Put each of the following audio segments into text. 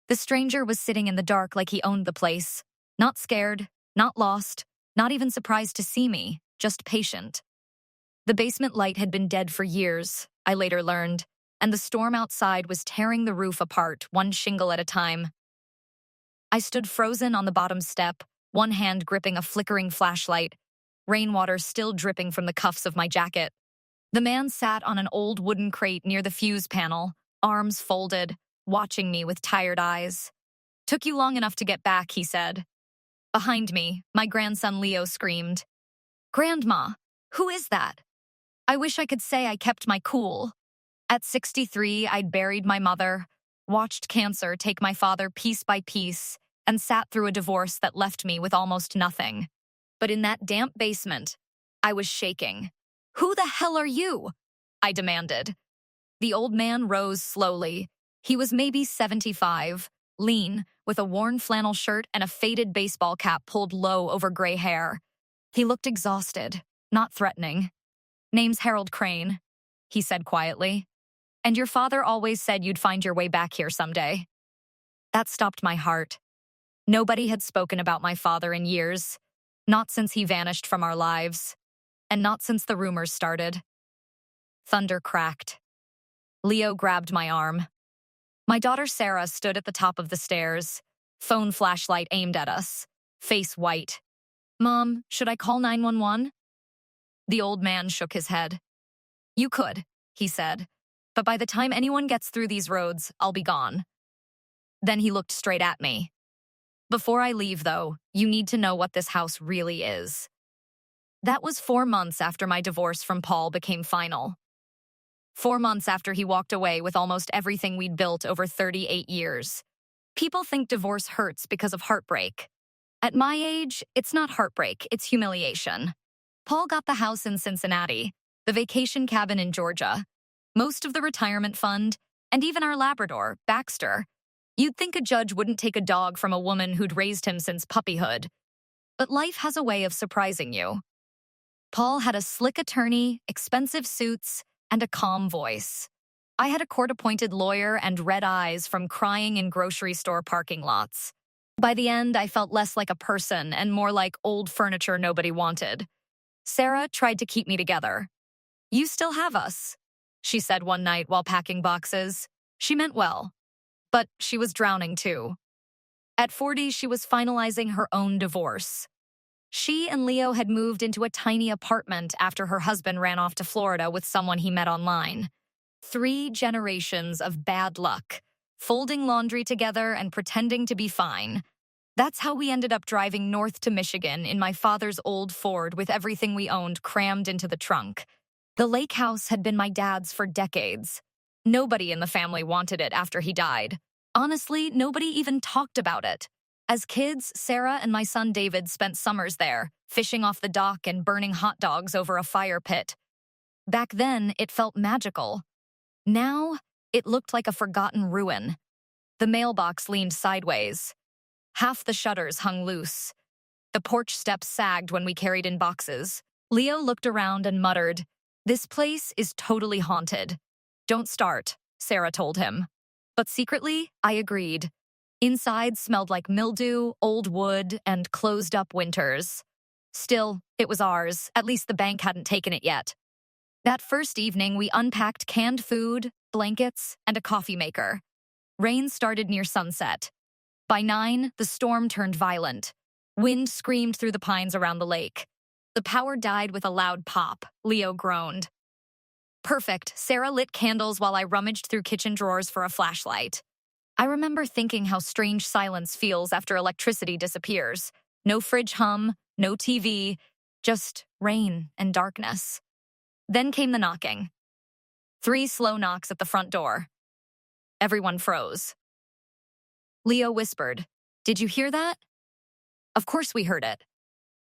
The stranger was sitting in the dark like he owned the place. Not scared, not lost, not even surprised to see me, just patient. The basement light had been dead for years, I later learned, and the storm outside was tearing the roof apart, one shingle at a time. I stood frozen on the bottom step, one hand gripping a flickering flashlight, rainwater still dripping from the cuffs of my jacket. The man sat on an old wooden crate near the fuse panel, arms folded, watching me with tired eyes. "Took you long enough to get back," he said. Behind me, my grandson Leo screamed. "Grandma, who is that?" I wish I could say I kept my cool. At 63, I'd buried my mother, watched cancer take my father piece by piece, and sat through a divorce that left me with almost nothing. But in that damp basement, I was shaking. "Who the hell are you?" I demanded. The old man rose slowly. He was maybe 75, lean, with a worn flannel shirt and a faded baseball cap pulled low over gray hair. He looked exhausted, not threatening. "Name's Harold Crane," he said quietly. "And your father always said you'd find your way back here someday." That stopped my heart. Nobody had spoken about my father in years, not since he vanished from our lives, and not since the rumors started. Thunder cracked. Leo grabbed my arm. My daughter Sarah stood at the top of the stairs, phone flashlight aimed at us, face white. "Mom, should I call 911? The old man shook his head. "You could," he said, "but by the time anyone gets through these roads, I'll be gone." Then he looked straight at me. "Before I leave, though, you need to know what this house really is." That was 4 months after my divorce from Paul became final. 4 months after he walked away with almost everything we'd built over 38 years. People think divorce hurts because of heartbreak. At my age, it's not heartbreak, it's humiliation. Paul got the house in Cincinnati, the vacation cabin in Georgia, most of the retirement fund, and even our Labrador, Baxter. You'd think a judge wouldn't take a dog from a woman who'd raised him since puppyhood. But life has a way of surprising you. Paul had a slick attorney, expensive suits, and a calm voice. I had a court-appointed lawyer and red eyes from crying in grocery store parking lots. By the end, I felt less like a person and more like old furniture nobody wanted. Sarah tried to keep me together. "You still have us," she said one night while packing boxes. She meant well, but she was drowning too. At 40, she was finalizing her own divorce. She and Leo had moved into a tiny apartment after her husband ran off to Florida with someone he met online. 3 generations of bad luck, folding laundry together and pretending to be fine. That's how we ended up driving north to Michigan in my father's old Ford with everything we owned crammed into the trunk. The lake house had been my dad's for decades. Nobody in the family wanted it after he died. Honestly, nobody even talked about it. As kids, Sarah and my son David spent summers there, fishing off the dock and burning hot dogs over a fire pit. Back then, it felt magical. Now, it looked like a forgotten ruin. The mailbox leaned sideways. Half the shutters hung loose. The porch steps sagged when we carried in boxes. Leo looked around and muttered, "This place is totally haunted." "Don't start," Sarah told him. But secretly, I agreed. Inside smelled like mildew, old wood, and closed-up winters. Still, it was ours. At least the bank hadn't taken it yet. That first evening, we unpacked canned food, blankets, and a coffee maker. Rain started near sunset. By 9, the storm turned violent. Wind screamed through the pines around the lake. The power died with a loud pop. Leo groaned. Perfect. Sarah lit candles while I rummaged through kitchen drawers for a flashlight. I remember thinking how strange silence feels after electricity disappears. No fridge hum, no TV, just rain and darkness. Then came the knocking. 3 slow knocks at the front door. Everyone froze. Leo whispered, "Did you hear that?" Of course we heard it.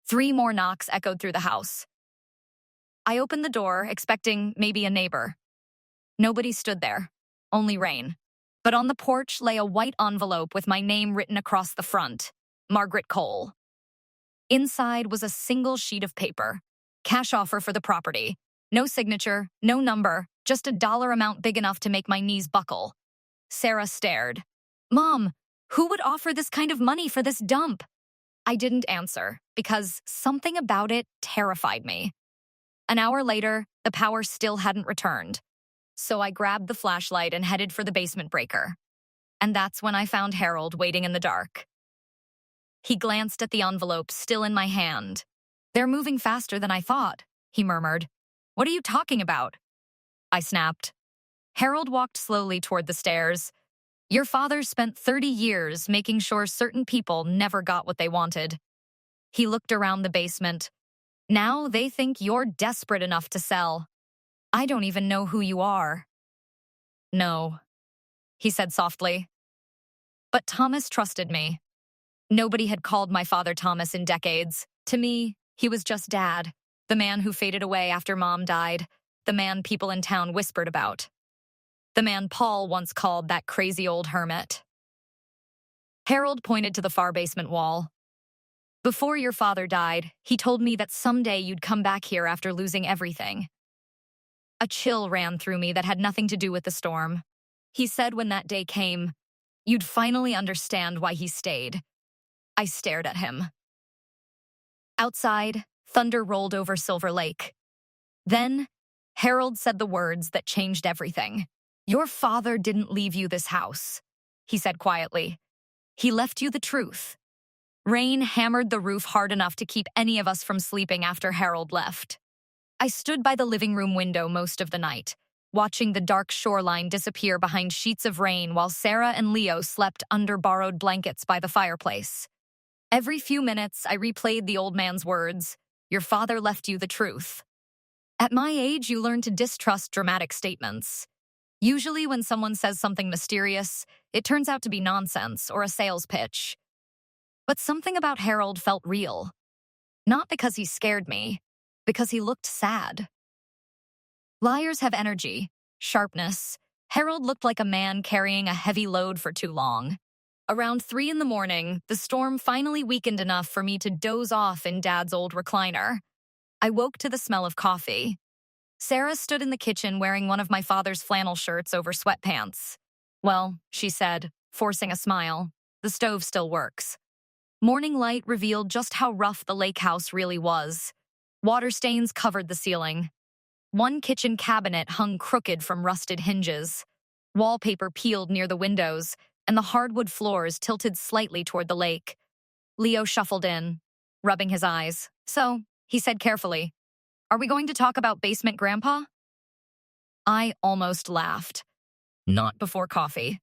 3 more knocks echoed through the house. I opened the door, expecting maybe a neighbor. Nobody stood there, only rain. But on the porch lay a white envelope with my name written across the front, Margaret Cole. Inside was a single sheet of paper, cash offer for the property. No signature, no number, just a dollar amount big enough to make my knees buckle. Sarah stared. "Mom, Who would offer this kind of money for this dump? I didn't answer because something about it terrified me. An hour later, the power still hadn't returned. So I grabbed the flashlight and headed for the basement breaker. And that's when I found Harold waiting in the dark. He glanced at the envelope still in my hand. "They're moving faster than I thought," he murmured. "What are you talking about?" I snapped. Harold walked slowly toward the stairs. "Your father spent 30 years making sure certain people never got what they wanted." He looked around the basement. "Now they think you're desperate enough to sell. I don't even know who you are." "No," he said softly. But Thomas trusted me. Nobody had called my father Thomas in decades. To me, he was just Dad, the man who faded away after Mom died, the man people in town whispered about, the man Paul once called that crazy old hermit. Harold pointed to the far basement wall. "Before your father died, he told me that someday you'd come back here after losing everything." A chill ran through me that had nothing to do with the storm. He said when that day came, you'd finally understand why he stayed. I stared at him. Outside, thunder rolled over Silver Lake. Then, Harold said the words that changed everything. "Your father didn't leave you this house," he said quietly. "He left you the truth." Rain hammered the roof hard enough to keep any of us from sleeping after Harold left. I stood by the living room window most of the night, watching the dark shoreline disappear behind sheets of rain while Sarah and Leo slept under borrowed blankets by the fireplace. Every few minutes, I replayed the old man's words, "Your father left you the truth." At my age, you learn to distrust dramatic statements. Usually when someone says something mysterious, it turns out to be nonsense or a sales pitch. But something about Harold felt real. Not because he scared me, because he looked sad. Liars have energy, sharpness. Harold looked like a man carrying a heavy load for too long. Around 3 in the morning, the storm finally weakened enough for me to doze off in Dad's old recliner. I woke to the smell of coffee. Sarah stood in the kitchen wearing one of my father's flannel shirts over sweatpants. "Well," she said, forcing a smile, "the stove still works." Morning light revealed just how rough the lake house really was. Water stains covered the ceiling. One kitchen cabinet hung crooked from rusted hinges. Wallpaper peeled near the windows, and the hardwood floors tilted slightly toward the lake. Leo shuffled in, rubbing his eyes. "So," he said carefully, "are we going to talk about basement grandpa?" I almost laughed. Not before coffee.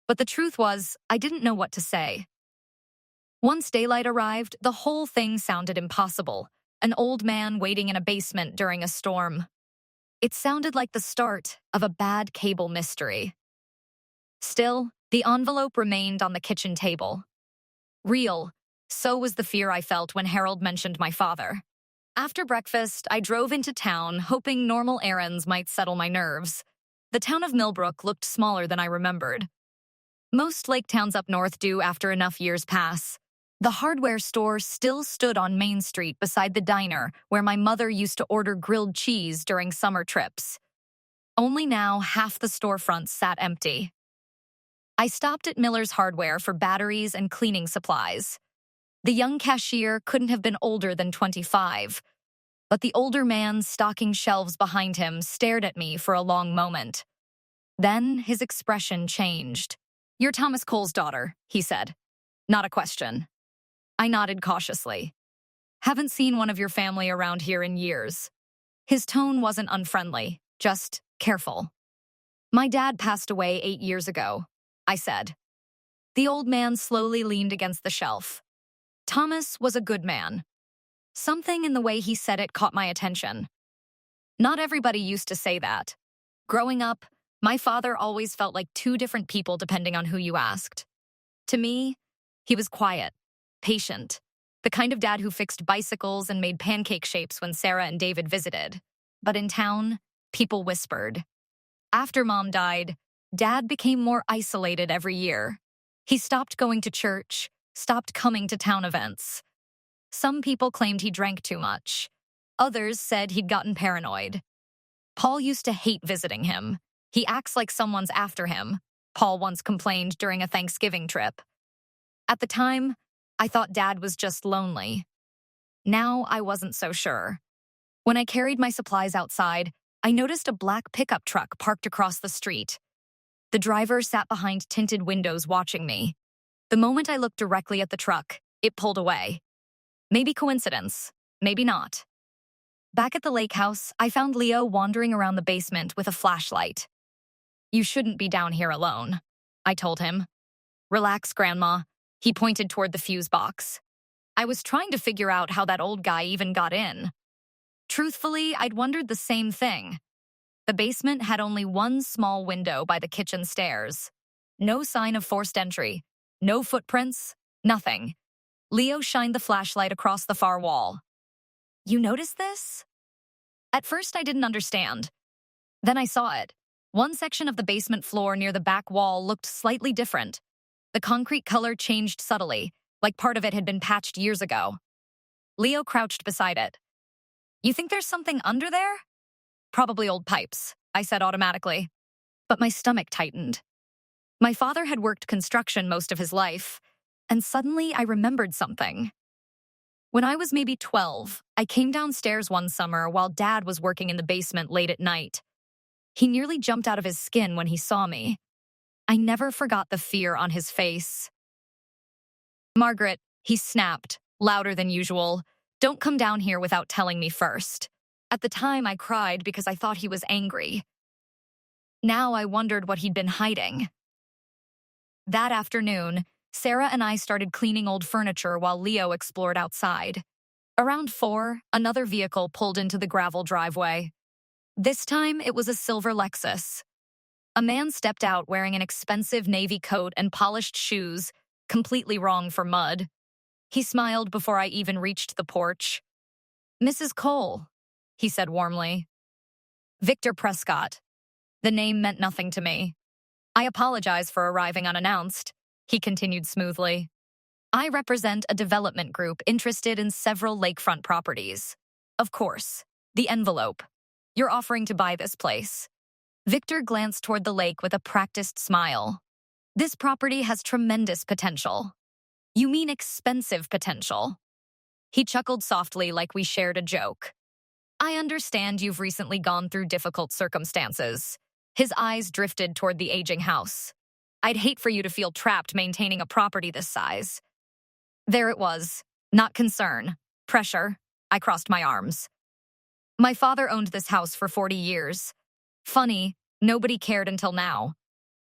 But the truth was, I didn't know what to say. Once daylight arrived, the whole thing sounded impossible. An old man waiting in a basement during a storm. It sounded like the start of a bad cable mystery. Still, the envelope remained on the kitchen table. Real, so was the fear I felt when Harold mentioned my father. After breakfast, I drove into town, hoping normal errands might settle my nerves. The town of Millbrook looked smaller than I remembered. Most lake towns up north do after enough years pass. The hardware store still stood on Main Street beside the diner where my mother used to order grilled cheese during summer trips. Only now, half the storefronts sat empty. I stopped at Miller's Hardware for batteries and cleaning supplies. The young cashier couldn't have been older than 25, but the older man stocking shelves behind him stared at me for a long moment. Then his expression changed. "You're Thomas Cole's daughter," he said. "Not a question." I nodded cautiously. "Haven't seen one of your family around here in years." His tone wasn't unfriendly, just careful. "My dad passed away 8 years ago," I said. The old man slowly leaned against the shelf. Thomas was a good man. Something in the way he said it caught my attention. Not everybody used to say that. Growing up, my father always felt like 2 different people depending on who you asked. To me, he was quiet, patient, the kind of dad who fixed bicycles and made pancake shapes when Sarah and David visited. But in town, people whispered. After Mom died, Dad became more isolated every year. He stopped going to church, stopped coming to town events. Some people claimed he drank too much. Others said he'd gotten paranoid. Paul used to hate visiting him. "He acts like someone's after him," Paul once complained during a Thanksgiving trip. At the time, I thought Dad was just lonely. Now I wasn't so sure. When I carried my supplies outside, I noticed a black pickup truck parked across the street. The driver sat behind tinted windows watching me. The moment I looked directly at the truck, it pulled away. Maybe coincidence, maybe not. Back at the lake house, I found Leo wandering around the basement with a flashlight. "You shouldn't be down here alone," I told him. "Relax, Grandma." He pointed toward the fuse box. I was trying to figure out how that old guy even got in. Truthfully, I'd wondered the same thing. The basement had only one small window by the kitchen stairs. No sign of forced entry. No footprints. Nothing. Leo shined the flashlight across the far wall. "You noticed this?" At first, I didn't understand. Then I saw it. One section of the basement floor near the back wall looked slightly different. The concrete color changed subtly, like part of it had been patched years ago. Leo crouched beside it. "You think there's something under there?" "Probably old pipes," I said automatically. But my stomach tightened. My father had worked construction most of his life, and suddenly I remembered something. When I was maybe 12, I came downstairs one summer while Dad was working in the basement late at night. He nearly jumped out of his skin when he saw me. I never forgot the fear on his face. "Margaret," he snapped, louder than usual, "don't come down here without telling me first." At the time, I cried because I thought he was angry. Now I wondered what he'd been hiding. That afternoon, Sarah and I started cleaning old furniture while Leo explored outside. Around 4, another vehicle pulled into the gravel driveway. This time, it was a silver Lexus. A man stepped out wearing an expensive navy coat and polished shoes, completely wrong for mud. He smiled before I even reached the porch. "Mrs. Cole," he said warmly. "Victor Prescott." The name meant nothing to me. "I apologize for arriving unannounced," he continued smoothly. "I represent a development group interested in several lakefront properties. Of course, the envelope. You're offering to buy this place." Victor glanced toward the lake with a practiced smile. "This property has tremendous potential." "You mean expensive potential?" He chuckled softly like we shared a joke. "I understand you've recently gone through difficult circumstances." His eyes drifted toward the aging house. "I'd hate for you to feel trapped maintaining a property this size." There it was. Not concern. Pressure. I crossed my arms. "My father owned this house for 40 years. Funny, nobody cared until now."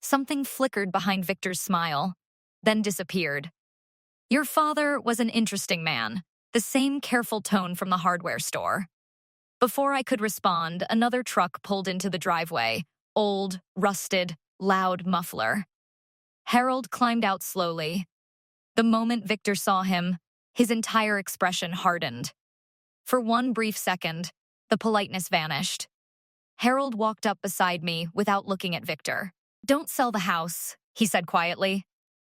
Something flickered behind Victor's smile, then disappeared. "Your father was an interesting man." The same careful tone from the hardware store. Before I could respond, another truck pulled into the driveway. Old, rusted, loud muffler. Harold climbed out slowly. The moment Victor saw him, his entire expression hardened. For one brief second, the politeness vanished. Harold walked up beside me without looking at Victor. "Don't sell the house," he said quietly.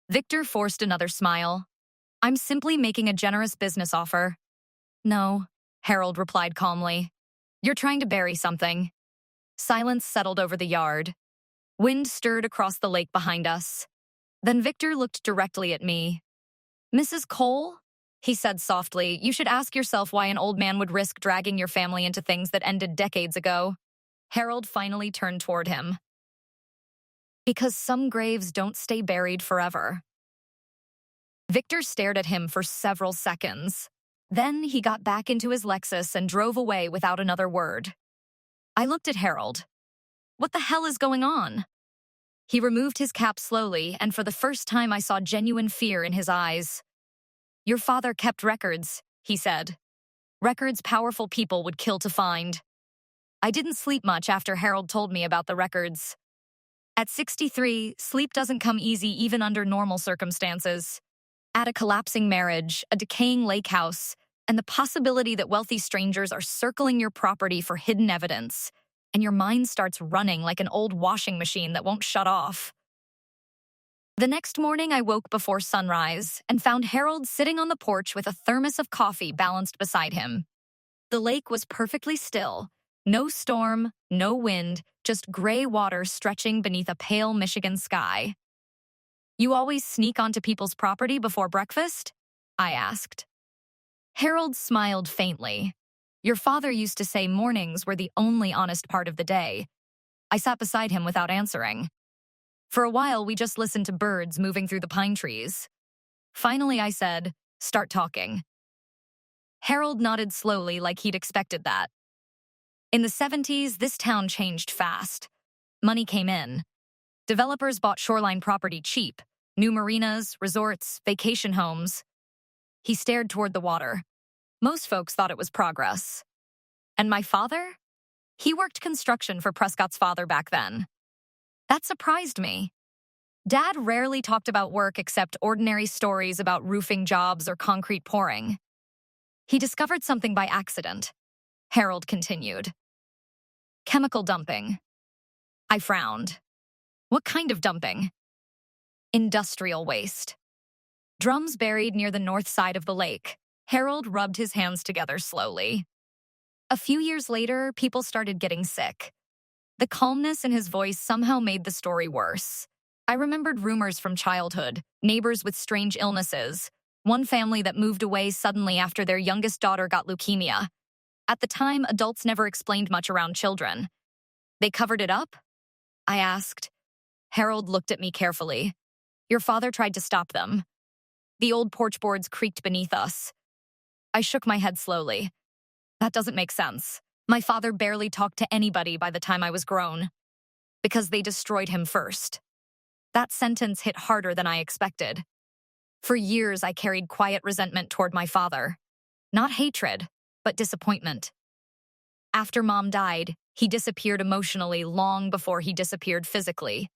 Victor forced another smile. "I'm simply making a generous business offer." "No," Harold replied calmly. "You're trying to bury something." Silence settled over the yard. Wind stirred across the lake behind us. Then Victor looked directly at me. "Mrs. Cole?" he said softly. "You should ask yourself why an old man would risk dragging your family into things that ended decades ago." Harold finally turned toward him. "Because some graves don't stay buried forever." Victor stared at him for several seconds. Then he got back into his Lexus and drove away without another word. I looked at Harold. What the hell is going on? He removed his cap slowly, and for the first time I saw genuine fear in his eyes. "Your father kept records," he said. "Records powerful people would kill to find." I didn't sleep much after Harold told me about the records. At 63, sleep doesn't come easy even under normal circumstances. Add a collapsing marriage, a decaying lake house, and the possibility that wealthy strangers are circling your property for hidden evidence, and your mind starts running like an old washing machine that won't shut off. The next morning, I woke before sunrise and found Harold sitting on the porch with a thermos of coffee balanced beside him. The lake was perfectly still. No storm, no wind, just gray water stretching beneath a pale Michigan sky. You always sneak onto people's property before breakfast? I asked. Harold smiled faintly. Your father used to say mornings were the only honest part of the day. I sat beside him without answering. For a while, we just listened to birds moving through the pine trees. Finally, I said, "Start talking." Harold nodded slowly like he'd expected that. In the 70s, this town changed fast. Money came in. Developers bought shoreline property cheap. New marinas, resorts, vacation homes. He stared toward the water. Most folks thought it was progress. And my father? He worked construction for Prescott's father back then. That surprised me. Dad rarely talked about work except ordinary stories about roofing jobs or concrete pouring. He discovered something by accident. Harold continued. Chemical dumping. I frowned. What kind of dumping? Industrial waste. Drums buried near the north side of the lake. Harold rubbed his hands together slowly. A few years later, people started getting sick. The calmness in his voice somehow made the story worse. I remembered rumors from childhood, neighbors with strange illnesses, one family that moved away suddenly after their youngest daughter got leukemia. At the time, adults never explained much around children. They covered it up? I asked. Harold looked at me carefully. Your father tried to stop them. The old porch boards creaked beneath us. I shook my head slowly. That doesn't make sense. My father barely talked to anybody by the time I was grown. Because they destroyed him first. That sentence hit harder than I expected. For years, I carried quiet resentment toward my father. Not hatred, but disappointment. After Mom died, he disappeared emotionally long before he disappeared physically.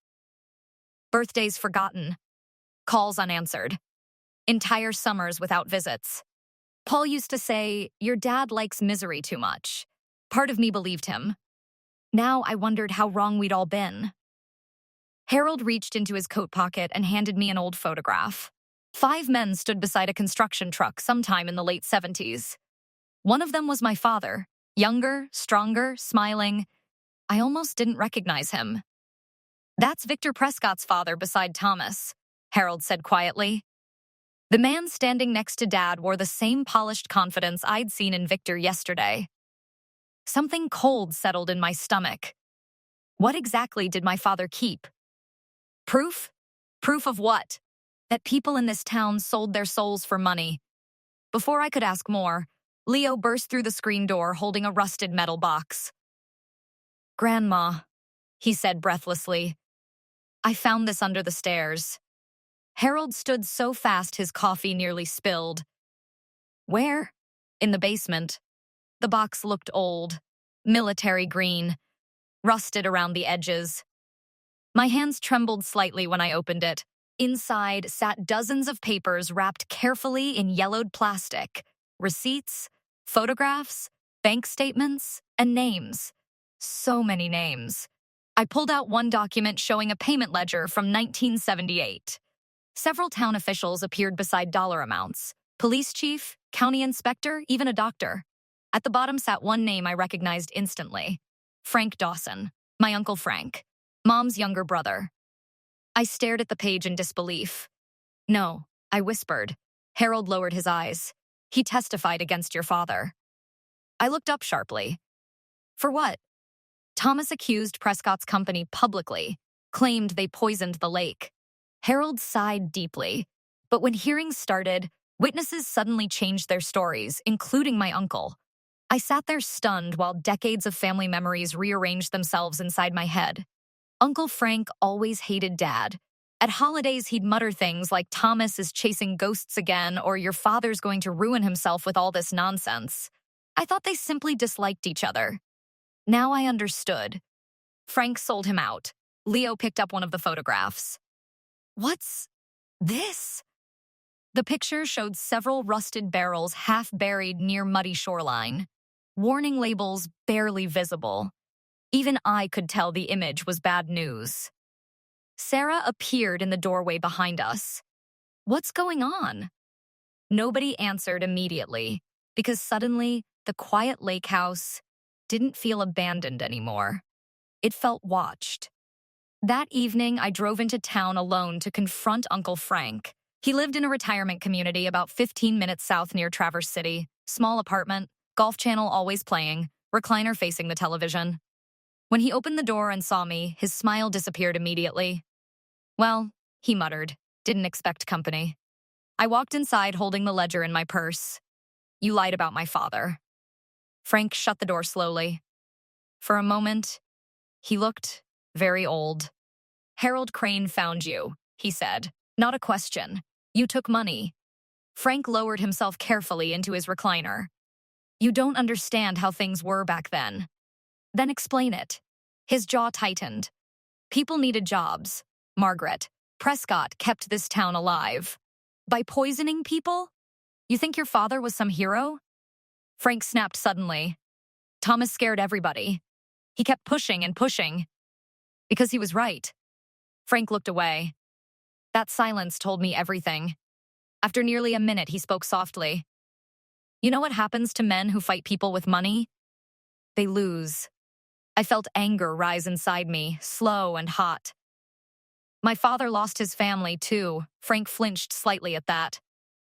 Birthdays forgotten. Calls unanswered. Entire summers without visits. Paul used to say, your dad likes misery too much. Part of me believed him. Now I wondered how wrong we'd all been. Harold reached into his coat pocket and handed me an old photograph. 5 men stood beside a construction truck sometime in the late 70s. One of them was my father, younger, stronger, smiling. I almost didn't recognize him. That's Victor Prescott's father beside Thomas, Harold said quietly. The man standing next to Dad wore the same polished confidence I'd seen in Victor yesterday. Something cold settled in my stomach. What exactly did my father keep? Proof? Proof of what? That people in this town sold their souls for money. Before I could ask more, Leo burst through the screen door holding a rusted metal box. Grandma, he said breathlessly. I found this under the stairs. Harold stood so fast his coffee nearly spilled. Where? In the basement. The box looked old, military green, rusted around the edges. My hands trembled slightly when I opened it. Inside sat dozens of papers wrapped carefully in yellowed plastic. Receipts, photographs, bank statements, and names. So many names. I pulled out one document showing a payment ledger from 1978. Several town officials appeared beside dollar amounts. Police chief, county inspector, even a doctor. At the bottom sat one name I recognized instantly. Frank Dawson, my Uncle Frank, Mom's younger brother. I stared at the page in disbelief. No, I whispered. Harold lowered his eyes. He testified against your father. I looked up sharply. For what? Thomas accused Prescott's company publicly, claimed they poisoned the lake. Harold sighed deeply. But when hearings started, witnesses suddenly changed their stories, including my uncle. I sat there stunned while decades of family memories rearranged themselves inside my head. Uncle Frank always hated Dad. At holidays, he'd mutter things like Thomas is chasing ghosts again or your father's going to ruin himself with all this nonsense. I thought they simply disliked each other. Now I understood. Frank sold him out. Leo picked up one of the photographs. What's this? The picture showed several rusted barrels half buried near muddy shoreline. Warning labels barely visible. Even I could tell the image was bad news. Sarah appeared in the doorway behind us. What's going on? Nobody answered immediately, because suddenly the quiet lake house didn't feel abandoned anymore. It felt watched. That evening, I drove into town alone to confront Uncle Frank. He lived in a retirement community about 15 minutes south near Traverse City. Small apartment, golf channel always playing, recliner facing the television. When he opened the door and saw me, his smile disappeared immediately. Well, he muttered, didn't expect company. I walked inside holding the ledger in my purse. You lied about my father. Frank shut the door slowly. For a moment, he looked very old. Harold Crane found you, he said. Not a question. You took money. Frank lowered himself carefully into his recliner. You don't understand how things were back then. Then explain it. His jaw tightened. People needed jobs. Margaret, Prescott kept this town alive. By poisoning people? You think your father was some hero? Frank snapped suddenly. Thomas scared everybody. He kept pushing and pushing. Because he was right. Frank looked away. That silence told me everything. After nearly a minute, he spoke softly. You know what happens to men who fight people with money? They lose. I felt anger rise inside me, slow and hot. My father lost his family, too. Frank flinched slightly at that.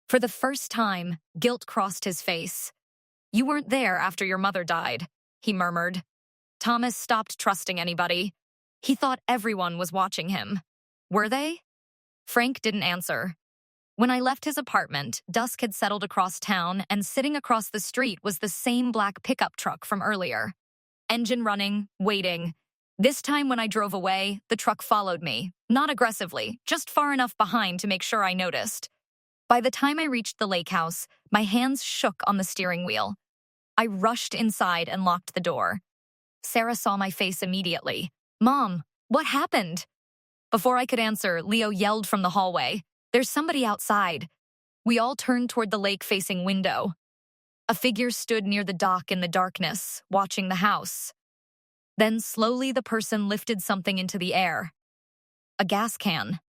For the first time, guilt crossed his face. You weren't there after your mother died, he murmured. Thomas stopped trusting anybody. He thought everyone was watching him. Were they? Frank didn't answer. When I left his apartment, dusk had settled across town, and sitting across the street was the same black pickup truck from earlier. Engine running, waiting. This time when I drove away, the truck followed me. Not aggressively, just far enough behind to make sure I noticed. By the time I reached the lake house, my hands shook on the steering wheel. I rushed inside and locked the door. Sarah saw my face immediately. Mom, what happened? Before I could answer, Leo yelled from the hallway. There's somebody outside. We all turned toward the lake-facing window. A figure stood near the dock in the darkness, watching the house. Then slowly the person lifted something into the air. A gas can.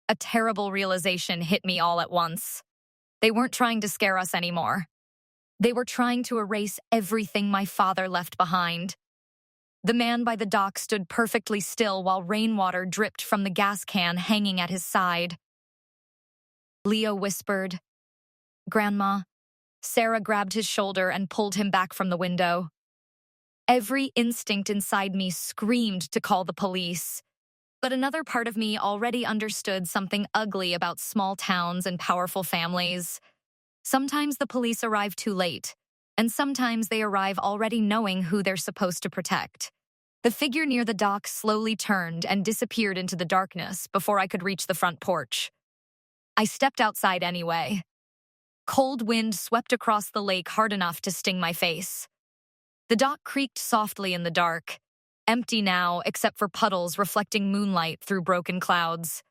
A terrible realization hit me all at once. They weren't trying to scare us anymore. They were trying to erase everything my father left behind. The man by the dock stood perfectly still while rainwater dripped from the gas can hanging at his side. Leo whispered, Grandma. Sarah grabbed his shoulder and pulled him back from the window. Every instinct inside me screamed to call the police. But another part of me already understood something ugly about small towns and powerful families. Sometimes the police arrive too late, and sometimes they arrive already knowing who they're supposed to protect. The figure near the dock slowly turned and disappeared into the darkness before I could reach the front porch. I stepped outside anyway. Cold wind swept across the lake hard enough to sting my face. The dock creaked softly in the dark, empty now except for puddles reflecting moonlight through broken clouds.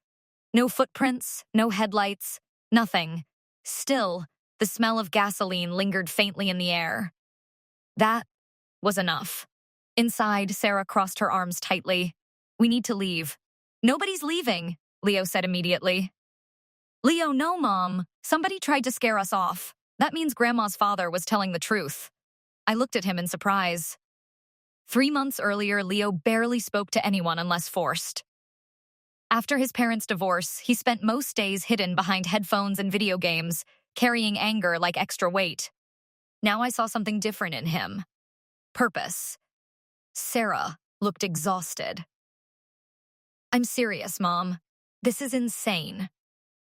No footprints, no headlights, nothing. Still, the smell of gasoline lingered faintly in the air. That was enough. Inside, Sarah crossed her arms tightly. We need to leave. Nobody's leaving, Leo said immediately. Leo, no, Mom. Somebody tried to scare us off. That means Grandma's father was telling the truth. I looked at him in surprise. 3 months earlier, Leo barely spoke to anyone unless forced. After his parents' divorce, he spent most days hidden behind headphones and video games, carrying anger like extra weight. Now I saw something different in him. Purpose. Sarah looked exhausted. I'm serious, Mom. This is insane.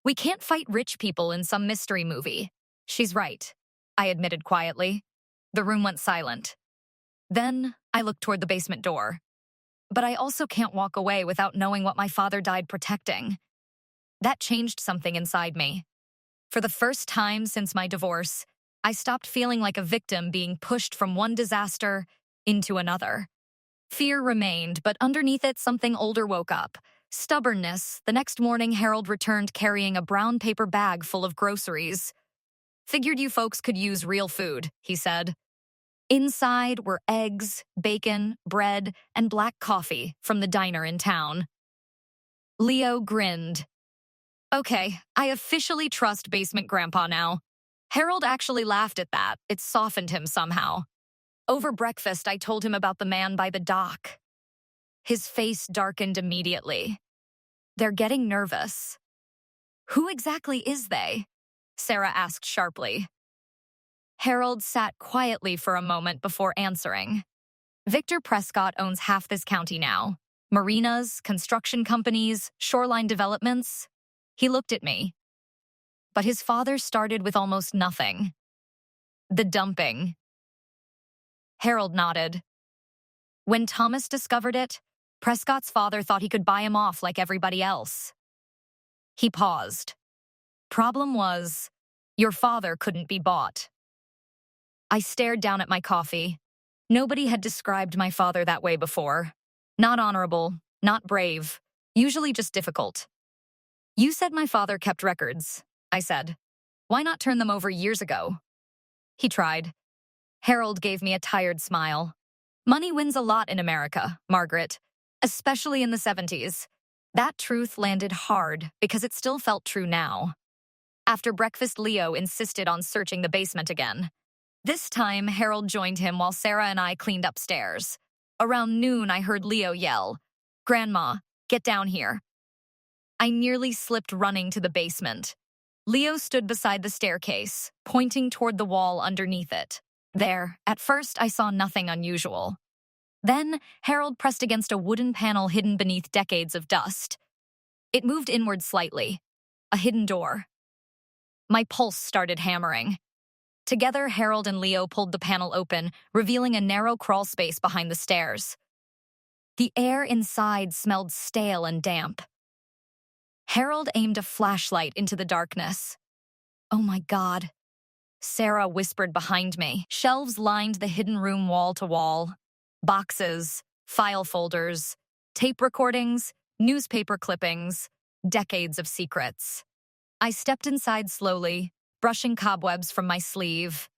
We can't fight rich people in some mystery movie. She's right, I admitted quietly. The room went silent. Then I looked toward the basement door. But I also can't walk away without knowing what my father died protecting. That changed something inside me. For the first time since my divorce, I stopped feeling like a victim being pushed from one disaster into another. Fear remained, but underneath it, something older woke up. Stubbornness. The next morning, Harold returned carrying a brown paper bag full of groceries. Figured you folks could use real food, he said. Inside were eggs, bacon, bread, and black coffee from the diner in town. Leo grinned. Okay, I officially trust Basement Grandpa now. Harold actually laughed at that. It softened him somehow. Over breakfast, I told him about the man by the dock. His face darkened immediately. They're getting nervous. Who exactly is they? Sarah asked sharply. Harold sat quietly for a moment before answering. Victor Prescott owns half this county now. Marinas, construction companies, shoreline developments. He looked at me. But his father started with almost nothing. The dumping. Harold nodded. When Thomas discovered it, Prescott's father thought he could buy him off like everybody else. He paused. Problem was, your father couldn't be bought. I stared down at my coffee. Nobody had described my father that way before. Not honorable, not brave, usually just difficult. You said my father kept records, I said. Why not turn them over years ago? He tried. Harold gave me a tired smile. Money wins a lot in America, Margaret, especially in the 70s. That truth landed hard because it still felt true now. After breakfast, Leo insisted on searching the basement again. This time, Harold joined him while Sarah and I cleaned upstairs. Around noon, I heard Leo yell, "Grandma, get down here." I nearly slipped running to the basement. Leo stood beside the staircase, pointing toward the wall underneath it. There, at first, I saw nothing unusual. Then, Harold pressed against a wooden panel hidden beneath decades of dust. It moved inward slightly. A hidden door. My pulse started hammering. Together, Harold and Leo pulled the panel open, revealing a narrow crawl space behind the stairs. The air inside smelled stale and damp. Harold aimed a flashlight into the darkness. Oh my God. Sarah whispered behind me. Shelves lined the hidden room wall to wall. Boxes, file folders, tape recordings, newspaper clippings, decades of secrets. I stepped inside slowly, brushing cobwebs from my sleeve.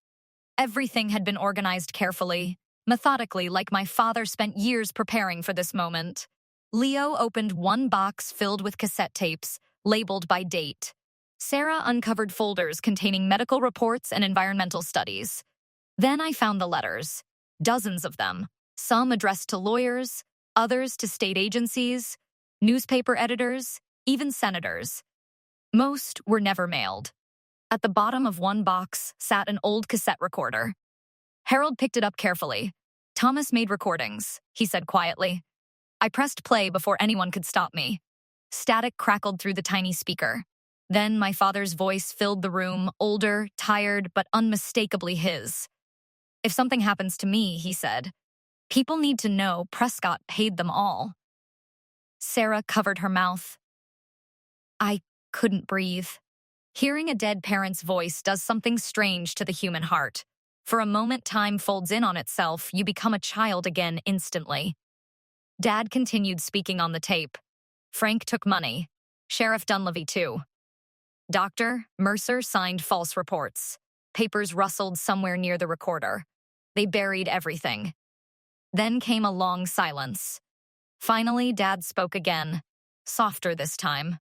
Everything had been organized carefully, methodically, like my father spent years preparing for this moment. Leo opened one box filled with cassette tapes, labeled by date. Sarah uncovered folders containing medical reports and environmental studies. Then I found the letters, dozens of them, some addressed to lawyers, others to state agencies, newspaper editors, even senators. Most were never mailed. At the bottom of one box sat an old cassette recorder. Harold picked it up carefully. Thomas made recordings, he said quietly. I pressed play before anyone could stop me. Static crackled through the tiny speaker. Then my father's voice filled the room, older, tired, but unmistakably his. If something happens to me, he said, people need to know Prescott paid them all. Sarah covered her mouth. I couldn't breathe. Hearing a dead parent's voice does something strange to the human heart. For a moment, time folds in on itself, you become a child again instantly. Dad continued speaking on the tape. Frank took money. Sheriff Dunleavy, too. Dr. Mercer signed false reports. Papers rustled somewhere near the recorder. They buried everything. Then came a long silence. Finally, Dad spoke again, softer this time.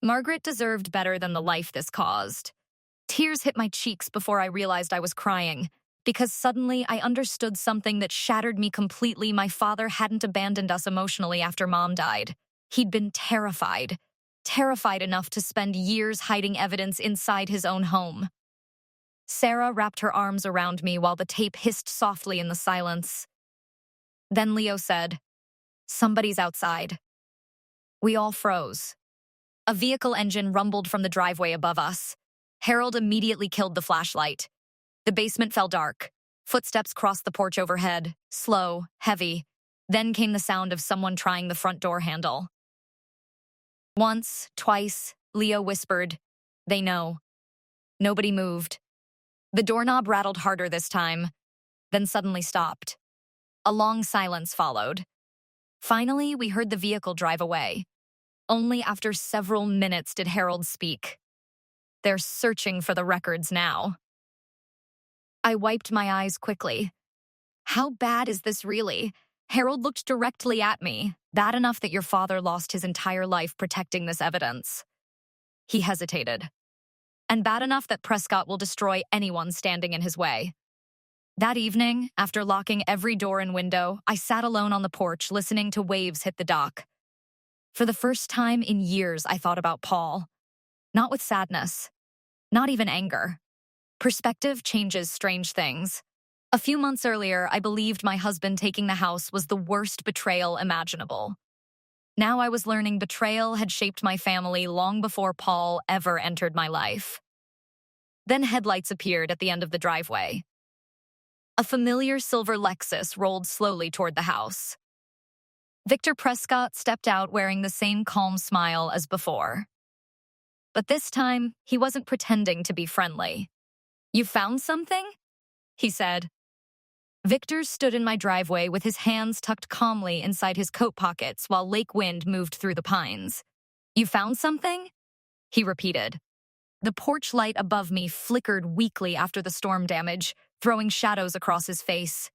Margaret deserved better than the life this caused. Tears hit my cheeks before I realized I was crying, because suddenly I understood something that shattered me completely. My father hadn't abandoned us emotionally after Mom died. He'd been terrified enough to spend years hiding evidence inside his own home. Sarah wrapped her arms around me while the tape hissed softly in the silence. Then Leo said, "Somebody's outside." We all froze. A vehicle engine rumbled from the driveway above us. Harold immediately killed the flashlight. The basement fell dark. Footsteps crossed the porch overhead, slow, heavy. Then came the sound of someone trying the front door handle. Once, twice, Leo whispered, "They know." Nobody moved. The doorknob rattled harder this time, then suddenly stopped. A long silence followed. Finally, we heard the vehicle drive away. Only after several minutes did Harold speak. They're searching for the records now. I wiped my eyes quickly. How bad is this really? Harold looked directly at me. Bad enough that your father lost his entire life protecting this evidence. He hesitated. And bad enough that Prescott will destroy anyone standing in his way. That evening, after locking every door and window, I sat alone on the porch listening to waves hit the dock. For the first time in years, I thought about Paul. Not with sadness, not even anger. Perspective changes strange things. A few months earlier, I believed my husband taking the house was the worst betrayal imaginable. Now I was learning betrayal had shaped my family long before Paul ever entered my life. Then headlights appeared at the end of the driveway. A familiar silver Lexus rolled slowly toward the house. Victor Prescott stepped out wearing the same calm smile as before. But this time, he wasn't pretending to be friendly. "You found something?" he said. Victor stood in my driveway with his hands tucked calmly inside his coat pockets while lake wind moved through the pines. "You found something?" he repeated. The porch light above me flickered weakly after the storm damage, throwing shadows across his face.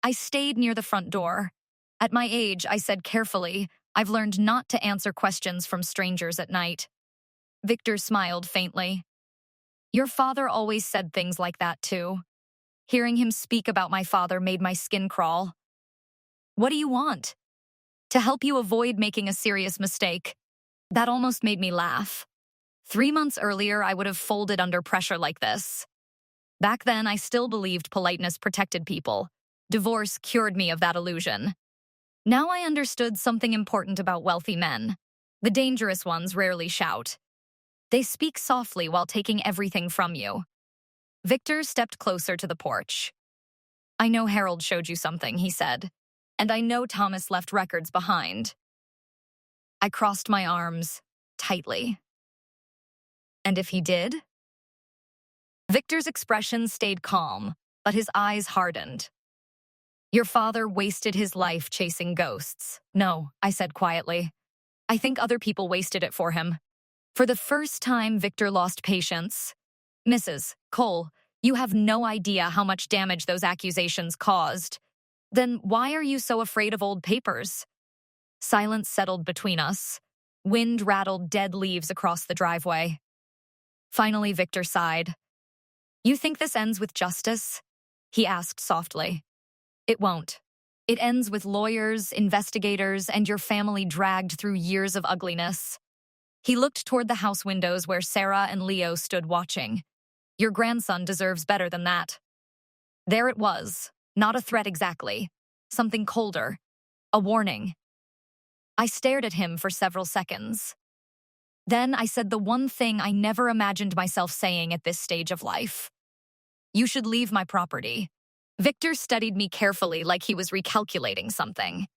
I stayed near the front door. At my age, I said carefully, I've learned not to answer questions from strangers at night. Victor smiled faintly. "Your father always said things like that too." Hearing him speak about my father made my skin crawl. "What do you want?" "To help you avoid making a serious mistake." That almost made me laugh. 3 months earlier, I would have folded under pressure like this. Back then, I still believed politeness protected people. Divorce cured me of that illusion. Now I understood something important about wealthy men. The dangerous ones rarely shout. They speak softly while taking everything from you. Victor stepped closer to the porch. "I know Harold showed you something," he said, "and I know Thomas left records behind." I crossed my arms tightly. "And if he did?" Victor's expression stayed calm, but his eyes hardened. "Your father wasted his life chasing ghosts." "No," I said quietly. "I think other people wasted it for him." For the first time, Victor lost patience. "Mrs. Cole, you have no idea how much damage those accusations caused. Then why are you so afraid of old papers?" Silence settled between us. Wind rattled dead leaves across the driveway. Finally, Victor sighed. "You think this ends with justice?" he asked softly. "It won't. It ends with lawyers, investigators, and your family dragged through years of ugliness." He looked toward the house windows where Sarah and Leo stood watching. "Your grandson deserves better than that." There it was, not a threat exactly, something colder, a warning. I stared at him for several seconds. Then I said the one thing I never imagined myself saying at this stage of life. "You should leave my property." Victor studied me carefully like he was recalculating something.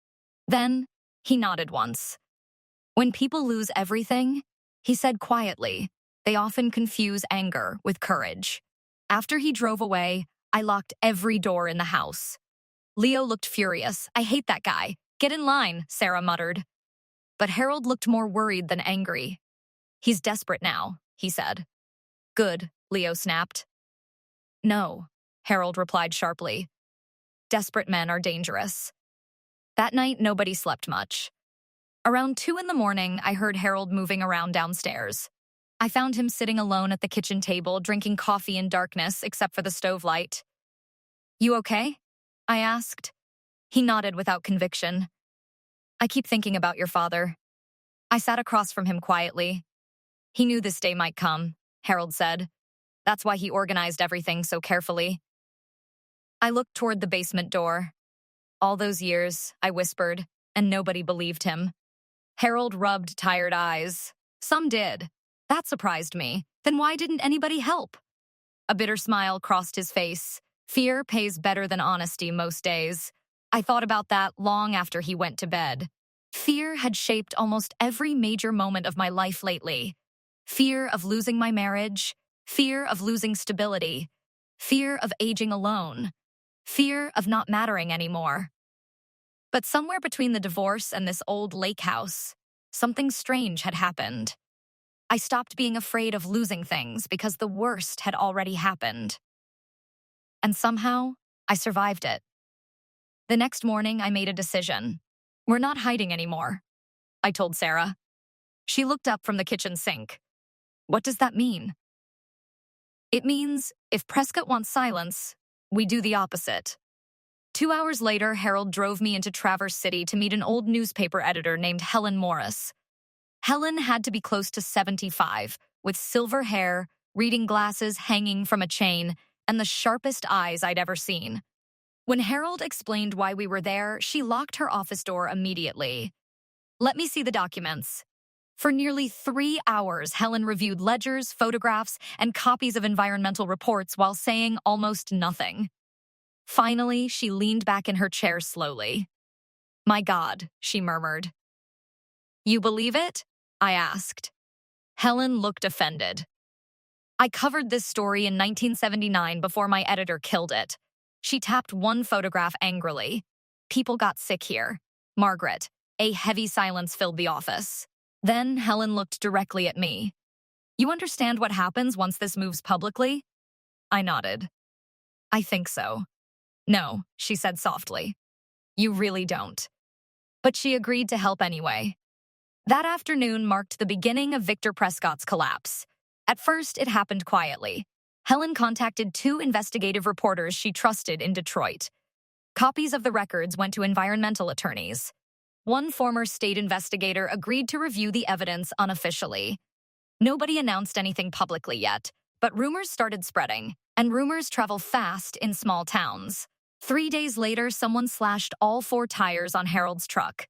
Then he nodded once. "When people lose everything," he said quietly, "they often confuse anger with courage." After he drove away, I locked every door in the house. Leo looked furious. "I hate that guy. Get in line," Sarah muttered. But Harold looked more worried than angry. "He's desperate now," he said. "Good," Leo snapped. "No," Harold replied sharply. "Desperate men are dangerous." That night, nobody slept much. Around 2 in the morning, I heard Harold moving around downstairs. I found him sitting alone at the kitchen table, drinking coffee in darkness except for the stove light. "You okay?" I asked. He nodded without conviction. "I keep thinking about your father." I sat across from him quietly. "He knew this day might come," Harold said. "That's why he organized everything so carefully." I looked toward the basement door. "All those years," I whispered, and nobody believed him. Harold rubbed tired eyes. "Some did. That surprised me. Then why didn't anybody help?" A bitter smile crossed his face. "Fear pays better than honesty most days." I thought about that long after he went to bed. Fear had shaped almost every major moment of my life lately. Fear of losing my marriage, fear of losing stability, fear of aging alone, fear of not mattering anymore. But somewhere between the divorce and this old lake house, something strange had happened. I stopped being afraid of losing things because the worst had already happened. And somehow, I survived it. The next morning, I made a decision. "We're not hiding anymore," I told Sarah. She looked up from the kitchen sink. "What does that mean?" "It means if Prescott wants silence, We do the opposite. 2 hours later, Harold drove me into Traverse City to meet an old newspaper editor named Helen Morris. Helen had to be close to 75, with silver hair, reading glasses hanging from a chain, and the sharpest eyes I'd ever seen. When Harold explained why we were there, she locked her office door immediately. Let me see the documents. For nearly 3 hours, Helen reviewed ledgers, photographs, and copies of environmental reports while saying almost nothing. Finally, she leaned back in her chair slowly. "My God," she murmured. "You believe it?" I asked. Helen looked offended. "I covered this story in 1979 before my editor killed it." She tapped one photograph angrily. "People got sick here. Margaret." A heavy silence filled the office. Then Helen looked directly at me. "You understand what happens once this moves publicly?" I nodded. "I think so." "No," she said softly. "You really don't." But she agreed to help anyway. That afternoon marked the beginning of Victor Prescott's collapse. At first, it happened quietly. Helen contacted 2 investigative reporters she trusted in Detroit. Copies of the records went to environmental attorneys. One former state investigator agreed to review the evidence unofficially. Nobody announced anything publicly yet, but rumors started spreading, and rumors travel fast in small towns. 3 days later, someone slashed all 4 tires on Harold's truck.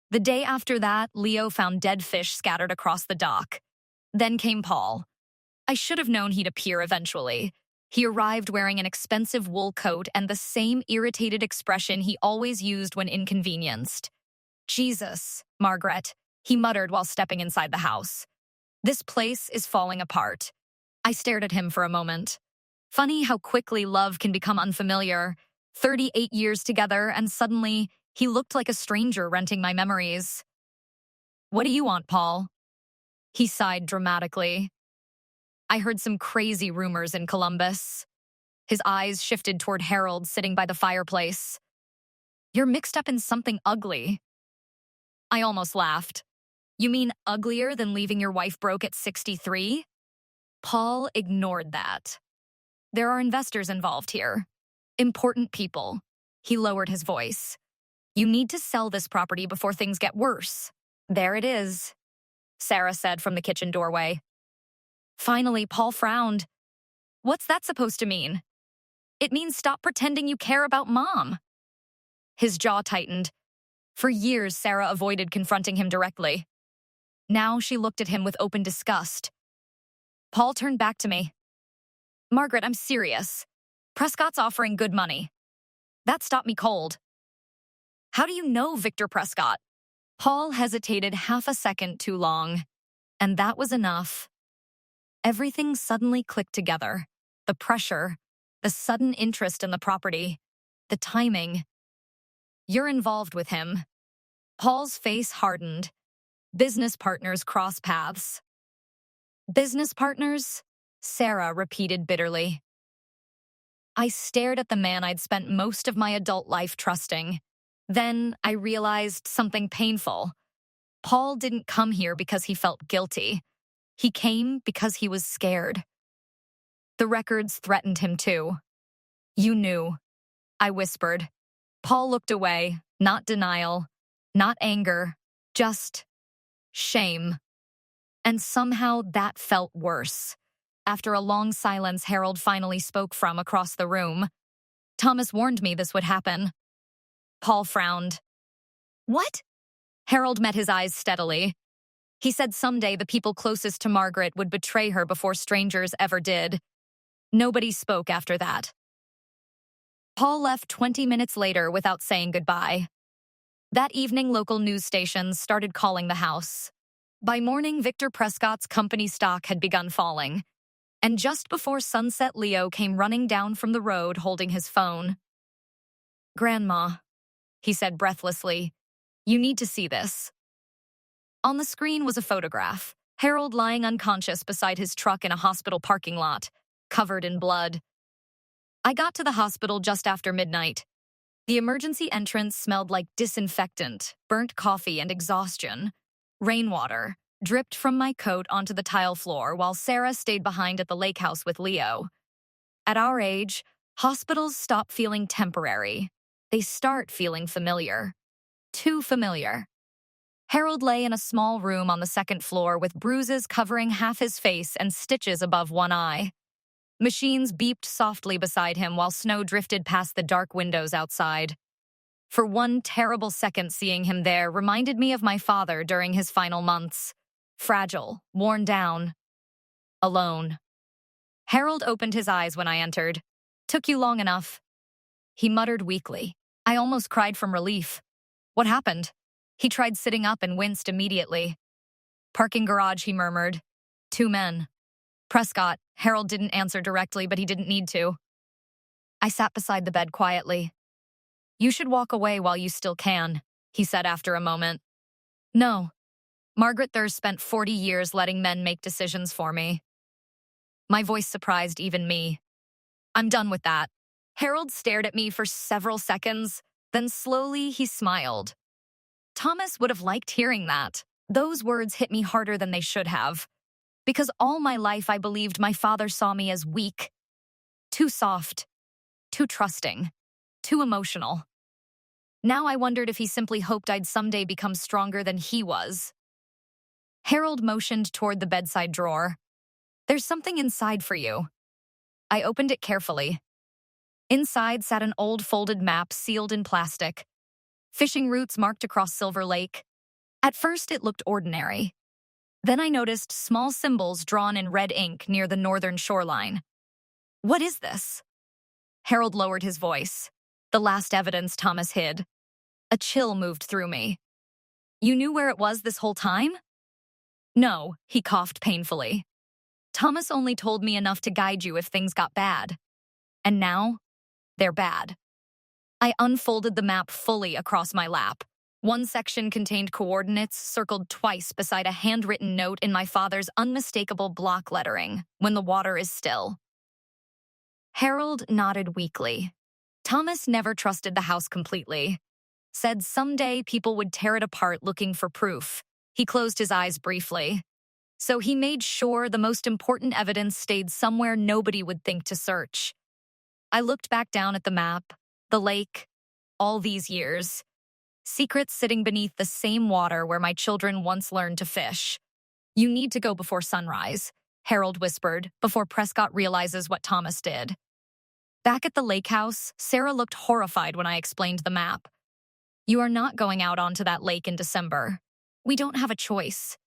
The day after that, Leo found dead fish scattered across the dock. Then came Paul. I should have known he'd appear eventually. He arrived wearing an expensive wool coat and the same irritated expression he always used when inconvenienced. "Jesus, Margaret," he muttered while stepping inside the house. "This place is falling apart." I stared at him for a moment. Funny how quickly love can become unfamiliar. 38 years together, and suddenly, he looked like a stranger renting my memories. "What do you want, Paul?" He sighed dramatically. "I heard some crazy rumors in Columbus." His eyes shifted toward Harold sitting by the fireplace. "You're mixed up in something ugly." I almost laughed. "You mean uglier than leaving your wife broke at 63? Paul ignored that. "There are investors involved here. Important people." He lowered his voice. "You need to sell this property before things get worse." "There it is," Sarah said from the kitchen doorway. Finally, Paul frowned. "What's that supposed to mean?" "It means stop pretending you care about Mom." His jaw tightened. For years, Sarah avoided confronting him directly. Now she looked at him with open disgust. Paul turned back to me. "Margaret, I'm serious. Prescott's offering good money." That stopped me cold. "How do you know Victor Prescott?" Paul hesitated half a second too long, and that was enough. Everything suddenly clicked together. The pressure, the sudden interest in the property, the timing. "You're involved with him." Paul's face hardened. "Business partners cross paths." "Business partners?" Sarah repeated bitterly. I stared at the man I'd spent most of my adult life trusting. Then I realized something painful. Paul didn't come here because he felt guilty. He came because he was scared. The records threatened him too. "You knew," I whispered. Paul looked away, not denial, not anger, just shame. And somehow that felt worse. After a long silence, Harold finally spoke from across the room. "Thomas warned me this would happen." Paul frowned. "What?" Harold met his eyes steadily. He said someday the people closest to Margaret would betray her before strangers ever did. Nobody spoke after that. Paul left 20 minutes later without saying goodbye. That evening, local news stations started calling the house. By morning, Victor Prescott's company stock had begun falling. And just before sunset, Leo came running down from the road holding his phone. "Grandma," he said breathlessly, "you need to see this." On the screen was a photograph, Harold lying unconscious beside his truck in a hospital parking lot, covered in blood. I got to the hospital just after midnight. The emergency entrance smelled like disinfectant, burnt coffee, and exhaustion. Rainwater dripped from my coat onto the tile floor while Sarah stayed behind at the lake house with Leo. At our age, Hospitals stop feeling temporary. They start feeling familiar. Too familiar. Harold lay in a small room on the second floor with bruises covering half his face and stitches above one eye. Machines beeped softly beside him while snow drifted past the dark windows outside. For one terrible second, seeing him there reminded me of my father during his final months. Fragile, worn down, alone. Harold opened his eyes when I entered. "Took you long enough," he muttered weakly. I almost cried from relief. "What happened?" He tried sitting up and winced immediately. "Parking garage," he murmured. "Two men." "Prescott." Harold didn't answer directly, but he didn't need to. I sat beside the bed quietly. "You should walk away while you still can," he said after a moment. "No. Margaret Thurs spent 40 years letting men make decisions for me." My voice surprised even me. "I'm done with that." Harold stared at me for several seconds, then slowly he smiled. Thomas would have liked hearing that. Those words hit me harder than they should have. Because all my life I believed my father saw me as weak. Too soft. Too trusting. Too emotional. Now I wondered if he simply hoped I'd someday become stronger than he was. Harold motioned toward the bedside drawer. "There's something inside for you." I opened it carefully. Inside sat an old folded map sealed in plastic. Fishing routes marked across Silver Lake. At first it looked ordinary. Then I noticed small symbols drawn in red ink near the northern shoreline. "What is this?" Harold lowered his voice. The last evidence Thomas hid. A chill moved through me. "You knew where it was this whole time?" "No," he coughed painfully. "Thomas only told me enough to guide you if things got bad. And now, they're bad." I unfolded the map fully across my lap. One section contained coordinates circled twice beside a handwritten note in my father's unmistakable block lettering, "When the water is still." Harold nodded weakly. Thomas never trusted the house completely. Said someday people would tear it apart looking for proof. He closed his eyes briefly. So he made sure the most important evidence stayed somewhere nobody would think to search. I looked back down at the map, the lake, all these years. Secrets sitting beneath the same water where my children once learned to fish. "You need to go before sunrise," Harold whispered, before Prescott realizes what Thomas did. Back at the lake house, Sarah looked horrified when I explained the map. "You are not going out onto that lake in December. We don't have a choice.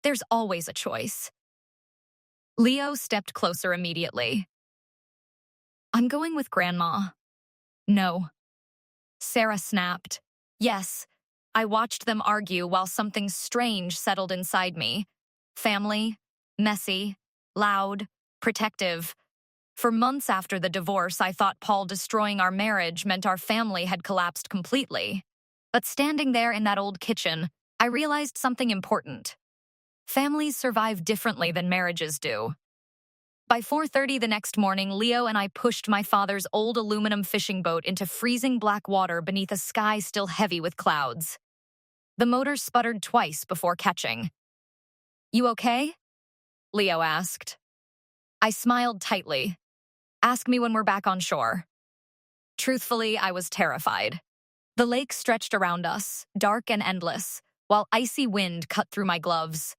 There's always a choice." Leo stepped closer immediately. "I'm going with Grandma." "No." Sarah snapped. "Yes." I watched them argue while something strange settled inside me. Family, messy, loud, protective. For months after the divorce, I thought Paul destroying our marriage meant our family had collapsed completely. But standing there in that old kitchen, I realized something important. Families survive differently than marriages do. By 4:30 the next morning, Leo and I pushed my father's old aluminum fishing boat into freezing black water beneath a sky still heavy with clouds. The motor sputtered twice before catching. "You okay?" Leo asked. I smiled tightly. "Ask me when we're back on shore." Truthfully, I was terrified. The lake stretched around us, dark and endless, while icy wind cut through my gloves.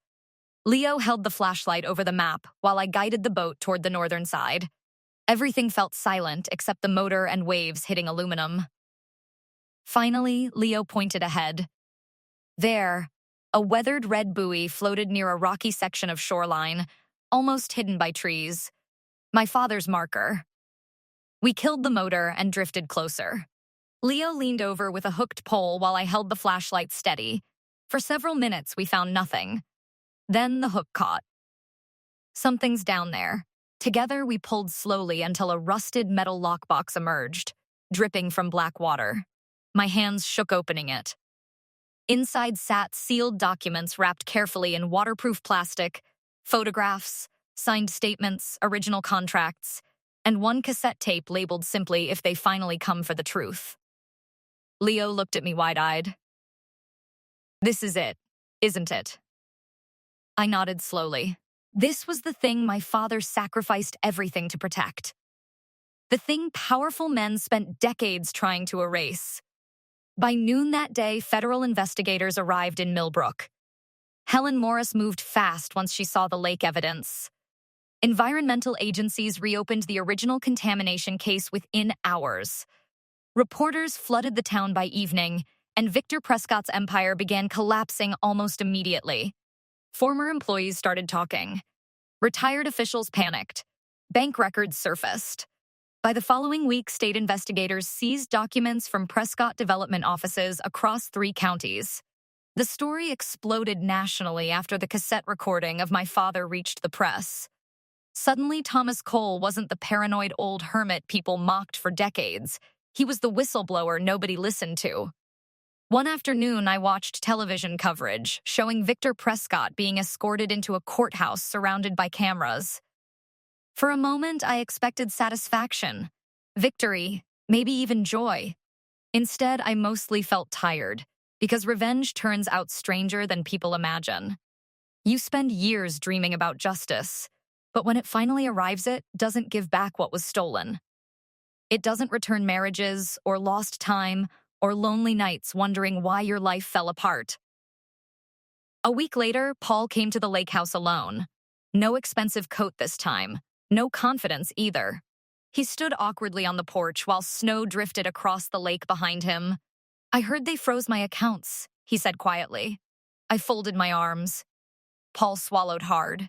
Leo held the flashlight over the map while I guided the boat toward the northern side. Everything felt silent except the motor and waves hitting aluminum. Finally, Leo pointed ahead. There, a weathered red buoy floated near a rocky section of shoreline, almost hidden by trees. My father's marker. We killed the motor and drifted closer. Leo leaned over with a hooked pole while I held the flashlight steady. For several minutes, we found nothing. Then the hook caught. "Something's down there." Together, we pulled slowly until a rusted metal lockbox emerged, dripping from black water. My hands shook opening it. Inside sat sealed documents wrapped carefully in waterproof plastic, photographs, signed statements, original contracts, and one cassette tape labeled simply "If they finally come for the truth." Leo looked at me wide-eyed. "This is it, isn't it?" I nodded slowly. This was the thing my father sacrificed everything to protect. The thing powerful men spent decades trying to erase. By noon that day, federal investigators arrived in Millbrook. Helen Morris moved fast once she saw the lake evidence. Environmental agencies reopened the original contamination case within hours. Reporters flooded the town by evening, and Victor Prescott's empire began collapsing almost immediately. Former employees started talking. Retired officials panicked. Bank records surfaced. By the following week, state investigators seized documents from Prescott development offices across 3 counties. The story exploded nationally after the cassette recording of my father reached the press. Suddenly, Thomas Cole wasn't the paranoid old hermit people mocked for decades. He was the whistleblower nobody listened to. One afternoon, I watched television coverage showing Victor Prescott being escorted into a courthouse surrounded by cameras. For a moment, I expected satisfaction, victory, maybe even joy. Instead, I mostly felt tired, because revenge turns out stranger than people imagine. You spend years dreaming about justice, but when it finally arrives, it doesn't give back what was stolen. It doesn't return marriages, or lost time, or lonely nights wondering why your life fell apart. A week later, Paul came to the lake house alone. No expensive coat this time. No confidence either. He stood awkwardly on the porch while snow drifted across the lake behind him. "I heard they froze my accounts," he said quietly. I folded my arms. Paul swallowed hard.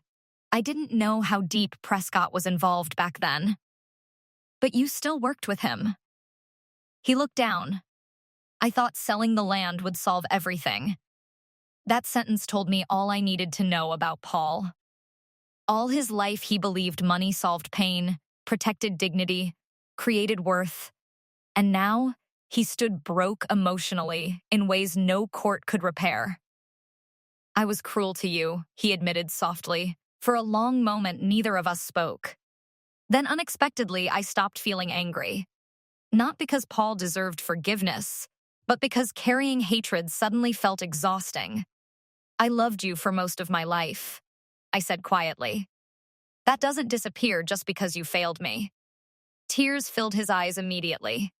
I didn't know how deep Prescott was involved back then. "But you still worked with him." He looked down. "I thought selling the land would solve everything." That sentence told me all I needed to know about Paul. All his life, he believed money solved pain, protected dignity, created worth. And now, he stood broke emotionally in ways no court could repair. "I was cruel to you," he admitted softly. For a long moment, neither of us spoke. Then unexpectedly, I stopped feeling angry. Not because Paul deserved forgiveness, but because carrying hatred suddenly felt exhausting. "I loved you for most of my life," I said quietly. "That doesn't disappear just because you failed me." Tears filled his eyes immediately.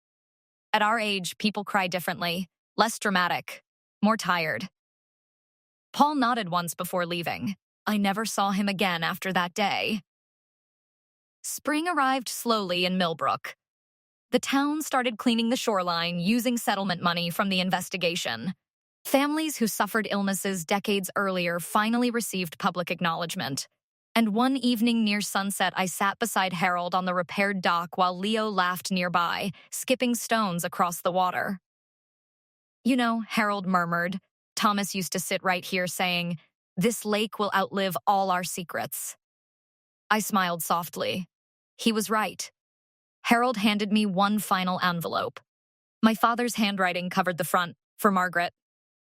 At our age, people cry differently, less dramatic, more tired. Paul nodded once before leaving. I never saw him again after that day. Spring arrived slowly in Millbrook. The town started cleaning the shoreline using settlement money from the investigation. Families who suffered illnesses decades earlier finally received public acknowledgement. And one evening near sunset, I sat beside Harold on the repaired dock while Leo laughed nearby, skipping stones across the water. "You know," Harold murmured, "Thomas used to sit right here saying, 'This lake will outlive all our secrets.'" I smiled softly. He was right. Harold handed me one final envelope. My father's handwriting covered the front, for Margaret.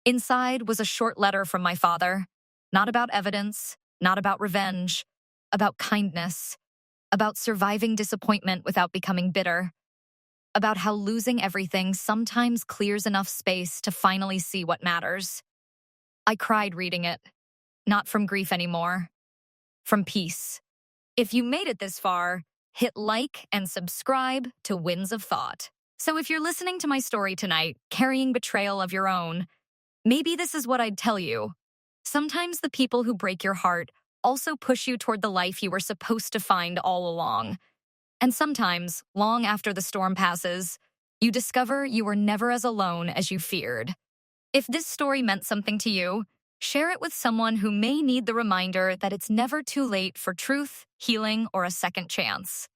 Inside was a short letter from my father. Not about evidence, not about revenge, about kindness, about surviving disappointment without becoming bitter, about how losing everything sometimes clears enough space to finally see what matters. I cried reading it. Not from grief anymore. From peace. If you made it this far, hit like and subscribe to Winds of Thought. So if you're listening to my story tonight, carrying betrayal of your own, maybe this is what I'd tell you. Sometimes the people who break your heart also push you toward the life you were supposed to find all along. And sometimes, long after the storm passes, you discover you were never as alone as you feared. If this story meant something to you, share it with someone who may need the reminder that it's never too late for truth, healing, or a second chance.